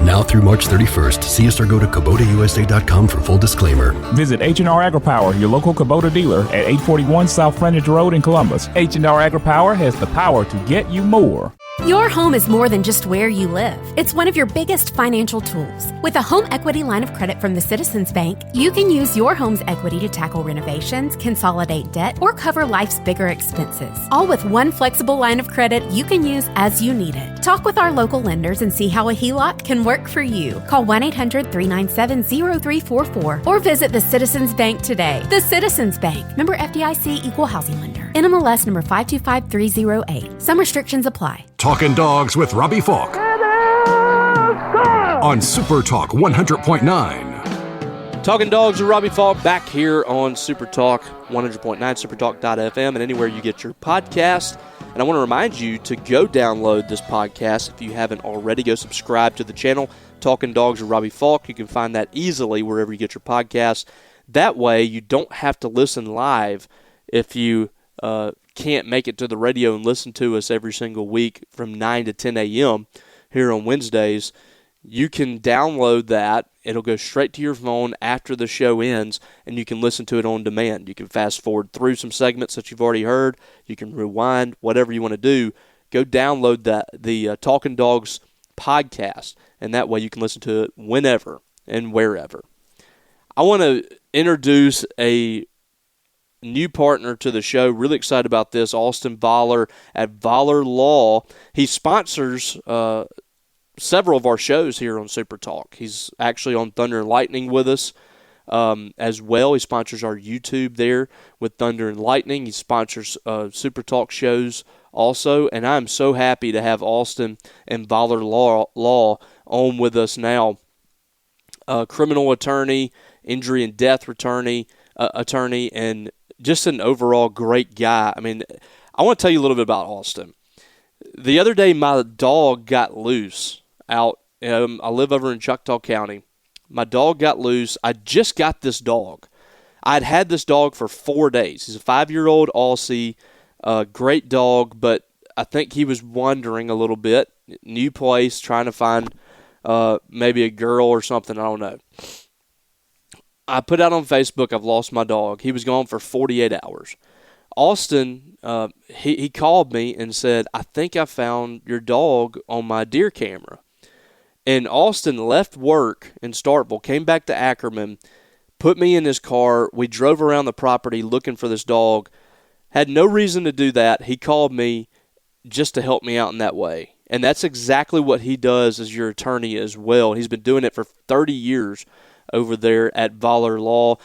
Now through March 31st. See us or go to KubotaUSA.com for full disclaimer. Visit H&R AgriPower, your local Kubota dealer at 841 South Frontage Road in Columbus. H&R AgriPower has the power to get you more. Your home is more than just where you live. It's one of your biggest financial tools. With a home equity line of credit from the Citizens Bank, you can use your home's equity to tackle renovations, consolidate debt, or cover life's bigger expenses. All with one flexible line of credit you can use as you need it. Talk with our local lenders and see how a HELOC can work for you. Call 1-800-397-0344 or visit the Citizens Bank today. The Citizens Bank. Member FDIC, Equal Housing Lender. NMLS number 525308. Some restrictions apply. Talkin' Dawgs with Robbie Faulk on SuperTalk 100.9. Talkin' Dawgs with Robbie Faulk back here on SuperTalk 100.9, supertalk.fm, and anywhere you get your podcast. And I want to remind you to go download this podcast if you haven't already. Go subscribe to the channel, Talkin' Dawgs with Robbie Faulk. You can find that easily wherever you get your podcast. That way you don't have to listen live if you can't make it to the radio and listen to us every single week from 9 to 10 a.m. here on Wednesdays. You can download that. It'll go straight to your phone after the show ends, and you can listen to it on demand. You can fast forward through some segments that you've already heard. You can rewind, whatever you want to do. Go download the Talkin' Dawgs podcast, and that way you can listen to it whenever and wherever. I want to introduce a new partner to the show. Really excited about this. Austin Voller at Voller Law. He sponsors several of our shows here on Super Talk. He's actually on Thunder and Lightning with us as well. He sponsors our YouTube there with Thunder and Lightning. He sponsors Super Talk shows also, and I'm so happy to have Austin and Voller Law on with us now. Criminal attorney, injury and death attorney, and just an overall great guy. I mean, I want to tell you a little bit about Austin. The other day, my dog got loose out. I live over in Choctaw County. My dog got loose. I just got this dog. I'd had this dog for 4 days. He's a 5-year-old Aussie, great dog, but I think he was wandering a little bit. New place, trying to find maybe a girl or something. I don't know. I put out on Facebook, I've lost my dog. He was gone for 48 hours. Austin, he called me and said, I think I found your dog on my deer camera. And Austin left work in Starkville, came back to Ackerman, put me in his car. We drove around the property looking for this dog. Had no reason to do that. He called me just to help me out in that way. And that's exactly what he does as your attorney as well. He's been doing it for 30 years over there at Voller Law,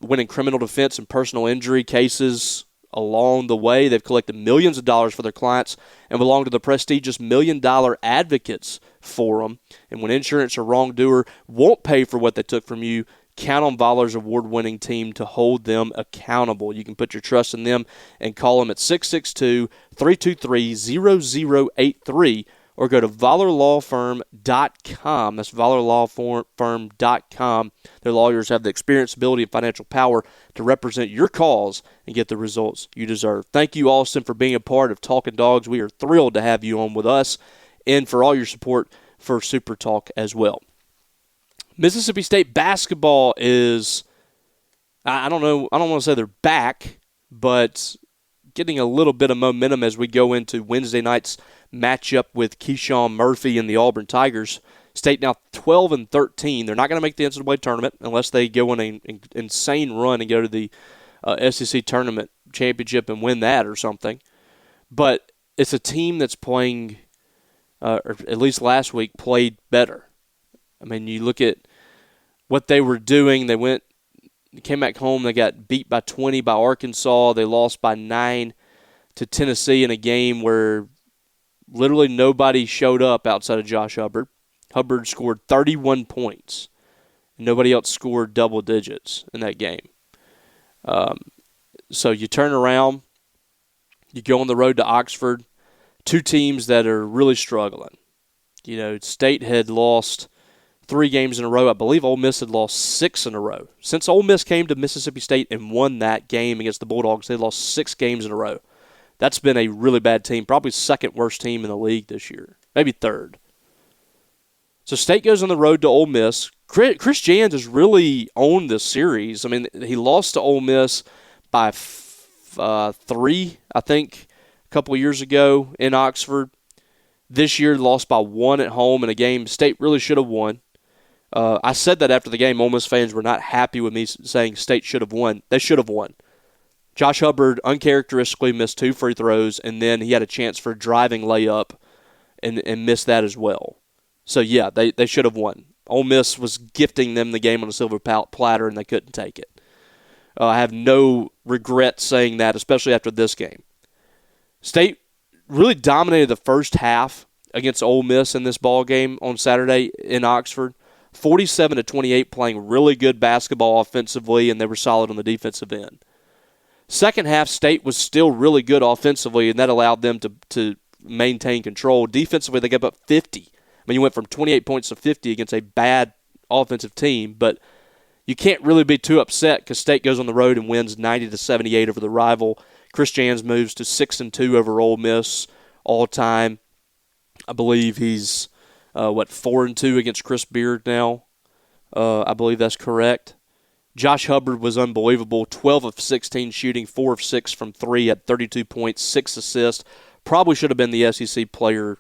winning criminal defense and personal injury cases along the way. They've collected millions of dollars for their clients and belong to the prestigious $1 Million Advocates Forum. And when insurance or wrongdoer won't pay for what they took from you, count on Voller's award-winning team to hold them accountable. You can put your trust in them and call them at 662-323-0083 or go to VollerLawFirm.com. That's VollerLawFirm.com. Their lawyers have the experience, ability, and financial power to represent your cause and get the results you deserve. Thank you, Austin, for being a part of Talkin' Dawgs. We are thrilled to have you on with us and for all your support for Super Talk as well. Mississippi State basketball is, I don't want to say they're back, but getting a little bit of momentum as we go into Wednesday night's matchup with Keyshawn Murphy and the Auburn Tigers. State now 12-13. They're not going to make the NCAA tournament unless they go on an insane run and go to the SEC tournament championship and win that or something. But it's a team that's playing, or at least last week, played better. I mean, you look at what they were doing. They came back home. They got beat by 20 by Arkansas. They lost by 9 to Tennessee in a game where literally nobody showed up outside of Josh Hubbard. Hubbard scored 31 points. And nobody else scored double digits in that game. So you turn around, you go on the road to Oxford, two teams that are really struggling. You know, State had lost 3 games in a row. I believe Ole Miss had lost 6 in a row. Since Ole Miss came to Mississippi State and won that game against the Bulldogs, they lost 6 games in a row. That's been a really bad team, probably second worst team in the league this year, maybe third. So State goes on the road to Ole Miss. Chris Jans has really owned this series. I mean, he lost to Ole Miss by 3, I think, a couple of years ago in Oxford. This year, lost by 1 at home in a game State really should have won. I said that after the game. Ole Miss fans were not happy with me saying State should have won. They should have won. Josh Hubbard uncharacteristically missed 2 free throws, and then he had a chance for a driving layup and missed that as well. So, yeah, they should have won. Ole Miss was gifting them the game on a silver platter, and they couldn't take it. I have no regret saying that, especially after this game. State really dominated the first half against Ole Miss in this ball game on Saturday in Oxford. 47-28, playing really good basketball offensively, and they were solid on the defensive end. Second half, State was still really good offensively, and that allowed them to maintain control. Defensively, they gave up 50. I mean, you went from 28 points to 50 against a bad offensive team, but you can't really be too upset because State goes on the road and wins 90-78 over the rival. Chris Jans moves to 6-2 over Ole Miss all time. I believe he's 4-2 against Chris Beard now. I believe that's correct. Josh Hubbard was unbelievable. 12 of 16 shooting, 4 of 6 from 3, had 32 points, 6 assists. Probably should have been the SEC Player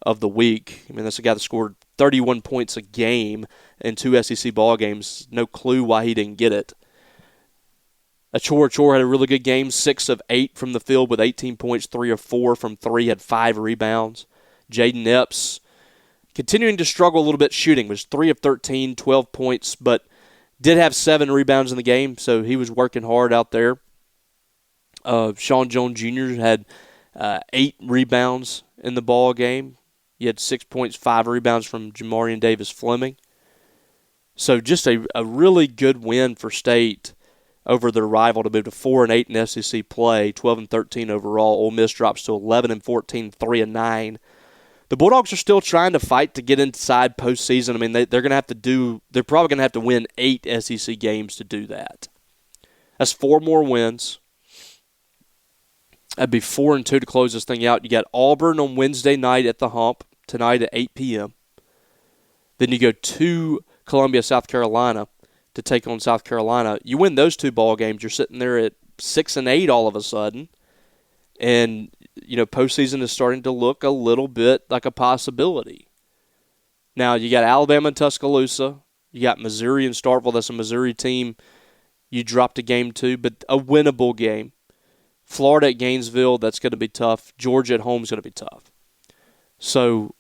of the Week. I mean, that's a guy that scored 31 points a game in 2 SEC ball games. No clue why he didn't get it. Achor had a really good game, 6 of 8 from the field with 18 points, 3 of 4 from 3, had 5 rebounds. Jaden Epps, continuing to struggle a little bit shooting, was 3 of 13, 12 points, but did have 7 rebounds in the game, so he was working hard out there. Sean Jones Jr. had 8 rebounds in the ball game. He had 6 points, 5 rebounds from Jamarian Davis-Fleming. So just a really good win for State over their rival to move to 4-8 in SEC play, 12-13 overall. Ole Miss drops to 11-14, 3-9. The Bulldogs are still trying to fight to get inside postseason. I mean, they're going to have to they're probably going to have to win 8 SEC games to do that. That's 4 more wins. That'd be 4-2 to close this thing out. You got Auburn on Wednesday night at the Hump, tonight at 8 p.m. Then you go to Columbia, South Carolina to take on South Carolina. You win those 2 ball games, you're sitting there at 6-8 all of a sudden. And you know, postseason is starting to look a little bit like a possibility. Now, you got Alabama and Tuscaloosa. You got Missouri and Starkville. That's a Missouri team you dropped a game to, but a winnable game. Florida at Gainesville, that's going to be tough. Georgia at home is going to be tough. So,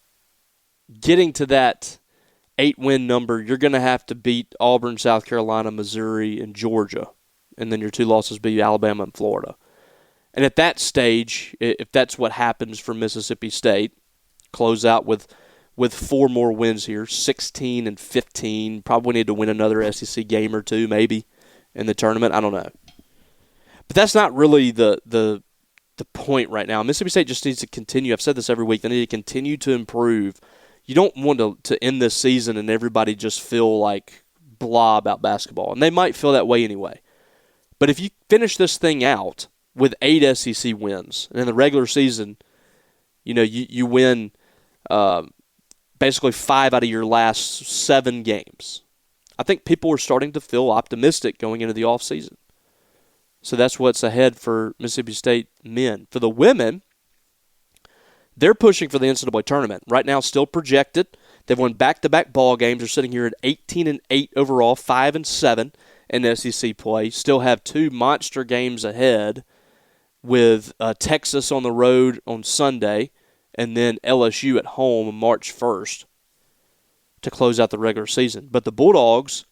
getting to that 8-win number, you're going to have to beat Auburn, South Carolina, Missouri, and Georgia. And then your 2 losses be Alabama and Florida. And at that stage, if that's what happens for Mississippi State, close out with 4 more wins here, 16-15. Probably need to win another SEC game or 2 maybe in the tournament. I don't know. But that's not really the point right now. Mississippi State just needs to continue. I've said this every week. They need to continue to improve. You don't want to end this season and everybody just feel like blah about basketball. And they might feel that way anyway. But if you finish this thing out with 8 SEC wins, and in the regular season, you know, you win basically 5 out of your last 7 games. I think people are starting to feel optimistic going into the offseason. So that's what's ahead for Mississippi State men. For the women, they're pushing for the NCAA tournament. Right now, still projected. They've won back-to-back ball games. They're sitting here at 18-8 overall, 5-7 in SEC play. Still have 2 monster games ahead, with Texas on the road on Sunday and then LSU at home on March 1st to close out the regular season. But the Bulldogs,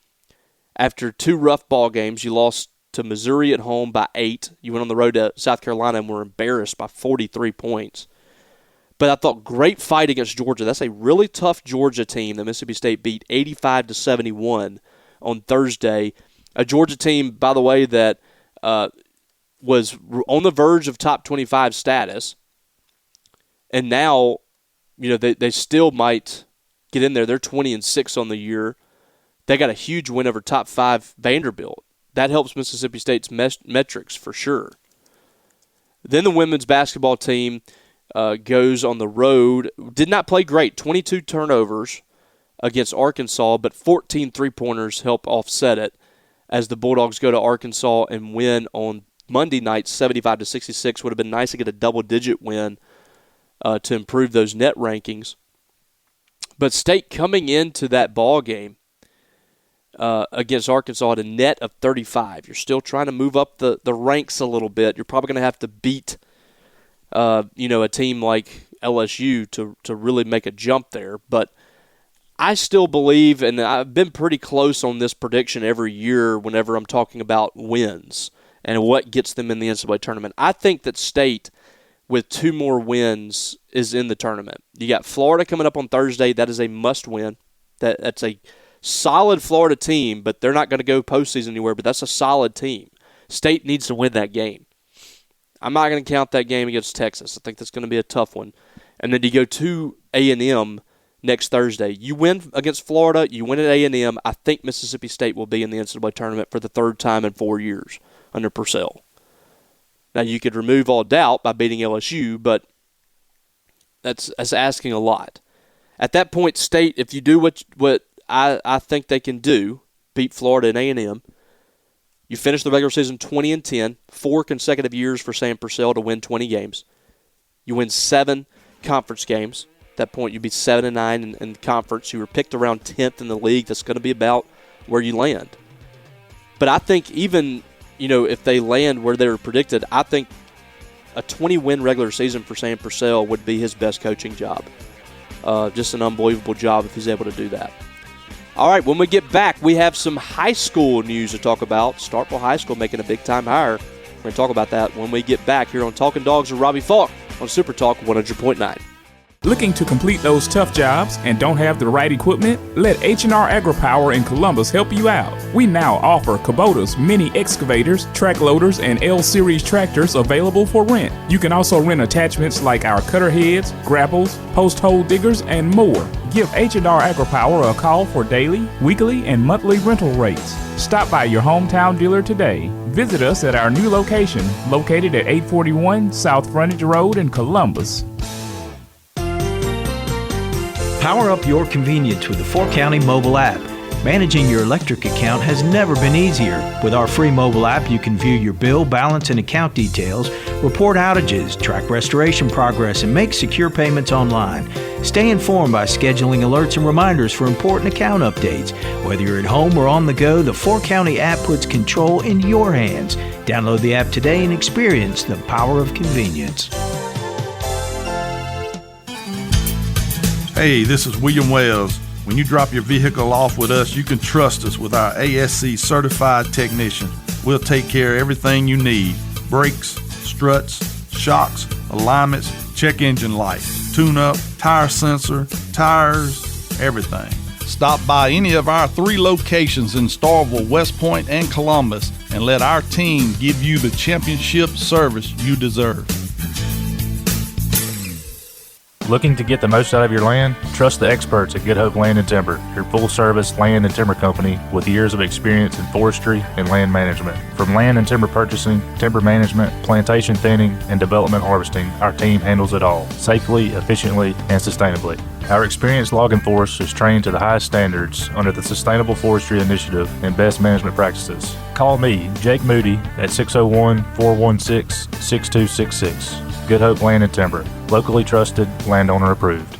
after 2 rough ball games, you lost to Missouri at home by 8. You went on the road to South Carolina and were embarrassed by 43 points. But I thought great fight against Georgia. That's a really tough Georgia team that Mississippi State beat 85-71 on Thursday. A Georgia team, by the way, that was on the verge of top 25 status, and now, you know, they still might get in there. They're 20-6 on the year. They got a huge win over top 5 Vanderbilt. That helps Mississippi State's metrics for sure. Then the women's basketball team goes on the road. Did not play great. 22 turnovers against Arkansas, but 14 three-pointers help offset it as the Bulldogs go to Arkansas and win on Monday night, 75-66. Would have been nice to get a double-digit win to improve those net rankings. But State coming into that ball game against Arkansas at a net of 35. You're still trying to move up the ranks a little bit. You're probably going to have to beat a team like LSU to really make a jump there. But I still believe, and I've been pretty close on this prediction every year whenever I'm talking about wins and what gets them in the NCAA tournament. I think that State, with 2 more wins, is in the tournament. You got Florida coming up on Thursday. That is a must-win. That's a solid Florida team, but they're not going to go postseason anywhere, but that's a solid team. State needs to win that game. I'm not going to count that game against Texas. I think that's going to be a tough one. And then you go to A&M next Thursday. You win against Florida, you win at A&M. I think Mississippi State will be in the NCAA tournament for the 3rd time in 4 years under Purcell. Now, you could remove all doubt by beating LSU, but that's asking a lot. At that point, State, if you do what I think they can do, beat Florida and A&M, you finish the regular season 20-10, 4 consecutive years for Sam Purcell to win 20 games. You win 7 conference games. At that point, you'd be 7-9 in conference. You were picked around 10th in the league. That's going to be about where you land. But I think even, if they land where they were predicted, I think a 20-win regular season for Sam Purcell would be his best coaching job. Just an unbelievable job if he's able to do that. All right, when we get back, we have some high school news to talk about. Starkville High School making a big-time hire. We're going to talk about that when we get back here on Talkin Dawgs with Robbie Faulk on SuperTalk 100.9. Looking to complete those tough jobs and don't have the right equipment? Let H&R AgriPower in Columbus help you out. We now offer Kubota's mini excavators, track loaders, and L-Series tractors available for rent. You can also rent attachments like our cutter heads, grapples, post hole diggers, and more. Give H&R AgriPower a call for daily, weekly, and monthly rental rates. Stop by your hometown dealer today. Visit us at our new location, located at 841 South Frontage Road in Columbus. Power up your convenience with the 4-County mobile app. Managing your electric account has never been easier. With our free mobile app, you can view your bill, balance, and account details, report outages, track restoration progress, and make secure payments online. Stay informed by scheduling alerts and reminders for important account updates. Whether you're at home or on the go, the 4-County app puts control in your hands. Download the app today and experience the power of convenience. Hey, this is William Wells. When you drop your vehicle off with us, you can trust us with our ASC certified technician. We'll take care of everything you need. Brakes, struts, shocks, alignments, check engine light, tune-up, tire sensor, tires, everything. Stop by any of our 3 locations in Starkville, West Point, and Columbus and let our team give you the championship service you deserve. Looking to get the most out of your land? Trust the experts at Good Hope Land and Timber, your full-service land and timber company with years of experience in forestry and land management. From land and timber purchasing, timber management, plantation thinning, and development harvesting, our team handles it all, safely, efficiently, and sustainably. Our experienced logging force is trained to the highest standards under the Sustainable Forestry Initiative and best management practices. Call me, Jake Moody, at 601-416-6266. Good Hope Land and Timber, locally trusted, landowner approved.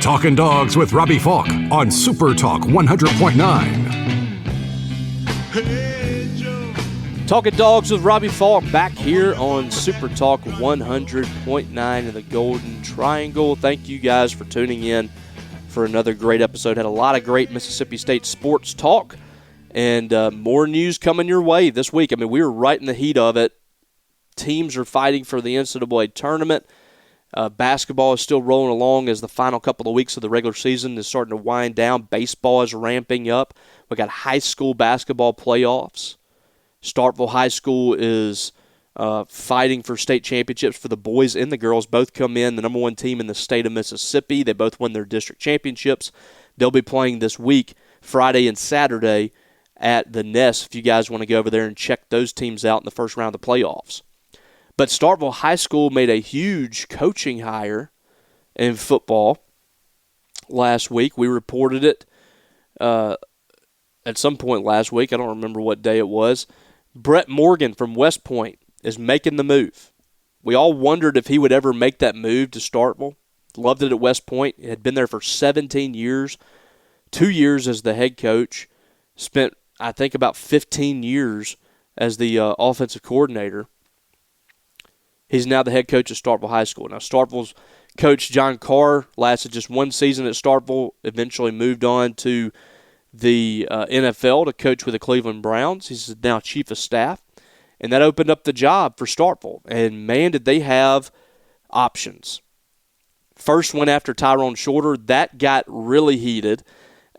Talkin Dawgs with Robbie Faulk on SuperTalk 100.9. Talkin Dawgs with Robbie Faulk back here on SuperTalk 100.9 in the Golden Triangle. Thank you guys for tuning in for another great episode. Had a lot of great Mississippi State sports talk. And more news coming your way this week. I mean, we were right in the heat of it. Teams are fighting for the NCAA tournament. Basketball is still rolling along as the final couple of weeks of the regular season is starting to wind down. Baseball is ramping up. We got high school basketball playoffs. Starkville High School is fighting for state championships for the boys and the girls. Both come in, the number 1 team in the state of Mississippi. They both won their district championships. They'll be playing this week, Friday and Saturday, at the Nest, if you guys want to go over there and check those teams out in the first round of the playoffs. But Starkville High School made a huge coaching hire in football last week. We reported it at some point last week. I don't remember what day it was. Brett Morgan from West Point is making the move. We all wondered if he would ever make that move to Starkville. Loved it at West Point. He had been there for 17 years, 2 years as the head coach. Spent, I think, about 15 years as the offensive coordinator. He's now the head coach at Starkville High School. Now, Starkville's coach John Carr lasted just one season at Starkville, eventually moved on to the NFL to coach with the Cleveland Browns. He's now chief of staff. And that opened up the job for Starkville. And, man, did they have options. First went after Tyrone Shorter. That got really heated,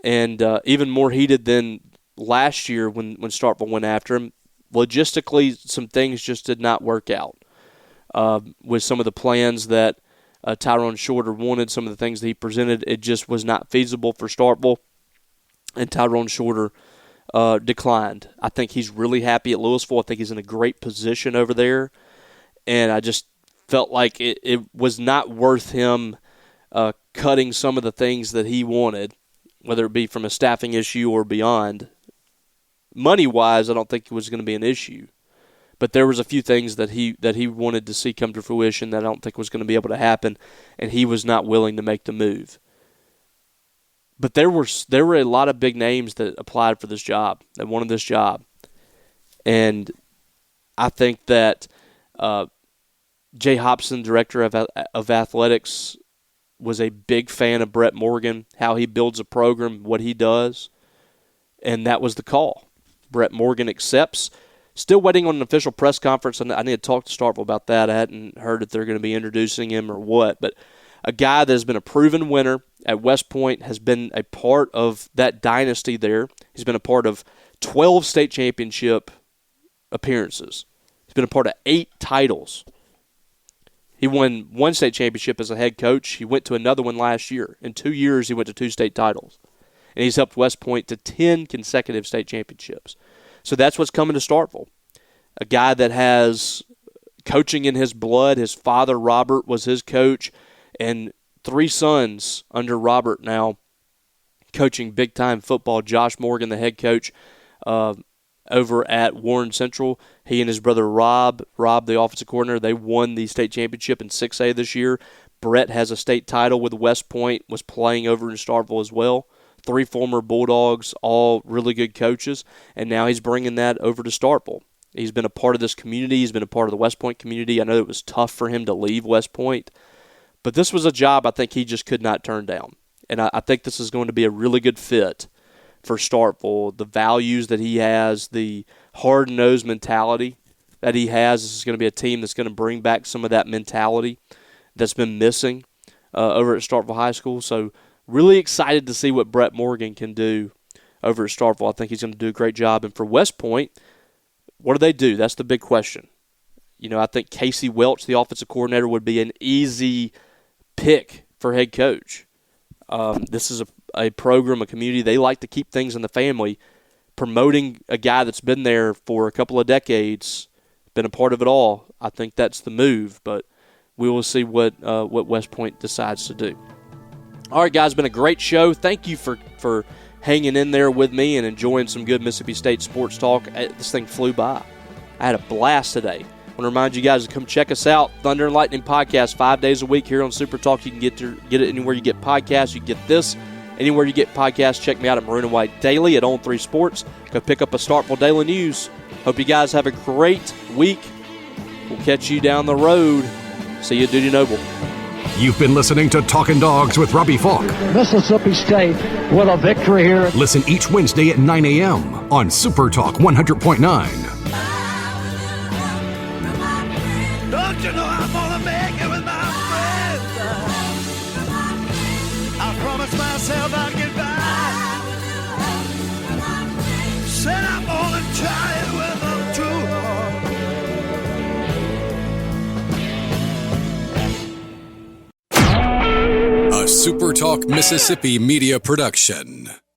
and even more heated than last year when Starkville went after him. Logistically, some things just did not work out with some of the plans that Tyrone Shorter wanted, some of the things that he presented. It just was not feasible for Starkville, and Tyrone Shorter declined. I think he's really happy at Louisville. I think he's in a great position over there, and I just felt like it was not worth him cutting some of the things that he wanted, whether it be from a staffing issue or beyond. Money-wise, I don't think it was going to be an issue. But there was a few things that he wanted to see come to fruition that I don't think was going to be able to happen, and he was not willing to make the move. But there were a lot of big names that applied for this job, that wanted this job. And I think that Jay Hobson, director of athletics, was a big fan of Brett Morgan, how he builds a program, what he does, and that was the call. Brett Morgan accepts. Still waiting on an official press conference, and I need to talk to Starkville about that. I hadn't heard if they're going to be introducing him or what, but a guy that has been a proven winner at West Point, has been a part of that dynasty there. He's been a part of 12 state championship appearances. He's been a part of 8 titles. He won 1 state championship as a head coach. He went to another one last year. In 2 years, he went to 2 state titles. And he's helped West Point to 10 consecutive state championships. So that's what's coming to Starkville. A guy that has coaching in his blood. His father, Robert, was his coach. And 3 sons under Robert now coaching big-time football. Josh Morgan, the head coach over at Warren Central. He and his brother Rob, the offensive coordinator, they won the state championship in 6A this year. Brett has a state title with West Point, was playing over in Starkville as well. 3 former Bulldogs, all really good coaches, and now he's bringing that over to Starkville. He's been a part of this community. He's been a part of the West Point community. I know it was tough for him to leave West Point, but this was a job I think he just could not turn down, and I think this is going to be a really good fit for Starkville. The values that he has, the hard-nosed mentality that he has, this is going to be a team that's going to bring back some of that mentality that's been missing over at Starkville High School. So really excited to see what Brett Morgan can do over at Starkville. I think he's going to do a great job. And for West Point, what do they do? That's the big question. You know, I think Casey Welch, the offensive coordinator, would be an easy pick for head coach. This is a program, a community, they like to keep things in the family. Promoting a guy that's been there for a couple of decades, been a part of it all, I think that's the move. But we will see what West Point decides to do. All right, guys, been a great show. Thank you for hanging in there with me and enjoying some good Mississippi State sports talk. This thing flew by. I had a blast today. I want to remind you guys to come check us out. Thunder and Lightning Podcast, 5 days a week here on SuperTalk. You can get it anywhere you get podcasts. You can get this anywhere you get podcasts. Check me out at Maroon and White Daily at On3 Sports. Go pick up a Starkville Daily News. Hope you guys have a great week. We'll catch you down the road. See you, Duty Noble. You've been listening to Talkin Dawgs with Robbie Faulk. Mississippi State with a victory here. Listen each Wednesday at 9 a.m. on SuperTalk 100.9. Don't you know I'm gonna make it with my friends? I promised myself I'd get by. Said I'm gonna try it with them too. A SuperTalk Mississippi media production.